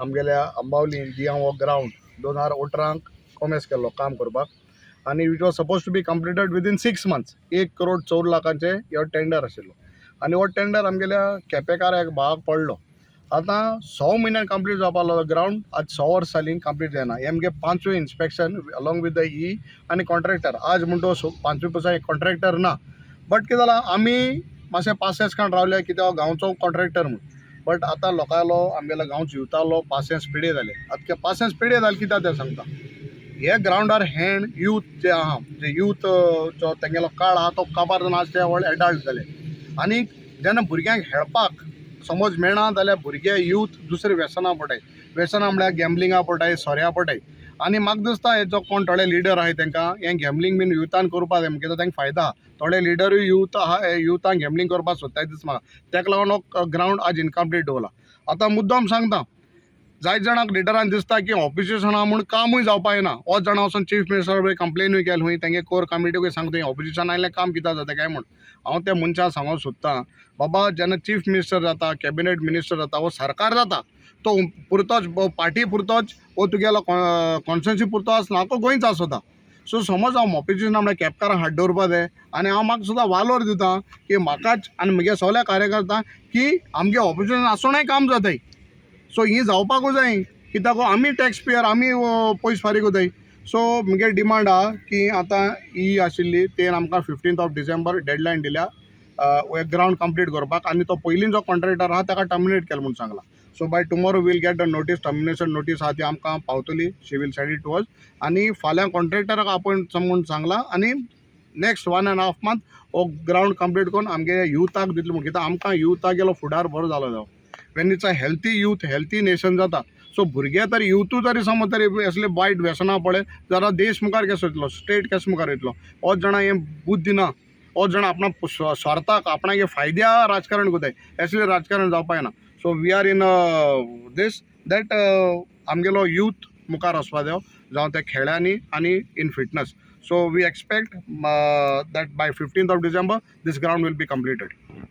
आमगेल्या अंबावलीन दियां हो ग्राउंड 2018 कॉमेस केल्लो काम करपाक आनी it was suppose to be completed within 6 months. 1,04,00,000 हो टेंडर आशिल्लो आनी हो टेंडर आमगेल्या केपेकाराक भागाक पडलो. आतां 6 म्हयन्यान कंप्लीट जावपा लागलो ग्राउंड. आज 6 वर्सां जालीं कंप्लीट जायना. हे आमगे 5वें inspection along with the E आनी कॉन्ट्रॅक्टर. आज म्हणटो 5वें पासून एक कॉन्ट्रॅक्टर ना. बट कितें जालां आमी मातशें पासेस काण रावले कित्याक हो गांवचो कॉन्ट्रॅक्टर म्हूण. बट आतां लोकांलो आमगेल्या गांवचो युथालो पासेस पिडे जाले. आतां पासेस पिडे जाले कित्याक ते सांगता. हे ग्राउंडार हेंड यूथ जे आहा जे यूथ जो तेंगेलो काळ आहा तो काबार जावन आज ते व्हडले एडल्ट जाले. आनी जेन्ना भुरग्यांक खेळपाक समज मेळना जाल्यार भुरगे यूथ दुसरे व्यसनां पडटाय. व्यसनां म्हळ्यार गॅमलिंगा पडटाय, सोऱ्या पडटाय. आनी म्हाका दिसता हे जो कोण थोडे लिडर आहाय तांकां हें गॅमलींग बीन युथान करपा जाय कित्याक तांकां फायदा आहा. थोडे लिडरूय यूथ आहा युथांक गॅमलींग करपाक सोदताय दिसता म्हाका. ताका लागून हो ग्राउंड आज इनकम्प्लीट दवरला. आतां मुद्दम सांगता जायत जाणांक लिडरान दिसता की ऑपोजिशन आहा म्हूण कामूय जावपा येना. होच जाणा वचून चीफ मिनिस्टर कडेन कंप्लेनूय केली हुंय तेंगे कोर कमिटीकूय सांगता ऑपोजिशन आयलें काम कित्याक जाता काय म्हूण. हांव त्या मनशाक सांगूंक सोदतां बाबा जेन्ना चीफ मिनिस्टर जाता कॅबिनेट मिनिस्टर जाता वो सरकार जाता तो पुरतोच पार्टी पुरतोच वो तुगेलो कॉन्स्टिट्युन्सी पुरतो आसना तो गोंयचो आसता. सो समज हांव ऑपोजिशन म्हळ्यार केपकारां हात दवरपा जाय आनी हांव म्हाका सुद्दां वालोर दितां की म्हाकाच आनी म्हगे सगल्या कार्यकर्त्यांक की आमगे ऑपोजिशन आसुनूय काम जाताय. सो ही जावपाकूच जाय कित्याक आमी टॅक्स पेयर आमी पयस फारीक कोताय. सो म्हगे डिमांड आहा की आतां ही आशिल्ली तेन आमकां 15th December डेडलायन दिल्या ग्राउंड कंप्लीट करपाक आनी तो पयलीं जो कॉन्ट्रॅक्टर आहा ताका टर्मिनेट केलो म्हूण सांगला. So by tomorrow will get the notice termination notice आहा ती आमकां पावतली. She will send it to us आनी फाल्यां कॉन्ट्रॅक्टराक अपॉयंट म्हूण सांगला आनी नेक्स्ट 1.5 month हो ग्राउंड कंप्लीट करून आमगे युथाक दितलो म्हूण. कित्याक आमकां युथाक गेलो फुडार बरो जालो जावं. Wien it's a healthy youth healthy nation जाता. सो भुरगे तरी युथू तरी समज तरी असले वायट व्यसनां पळय जाल्यार देश मुखार कसो वयतलो, स्टेट कसो मुखार वयतलो. होच जाणा हें बुद्धी ना. होच जाणा आपणा स्वार्थाक आपणागे फायद्या राजकारण कोताय. असलें राजकारण जावपा येना. So we are in this that आमगेलो यूथ मुखार वचपा जायो जावं ते खेळांनी आनी in fitness. So we expect that by 15th December this ground will be completed.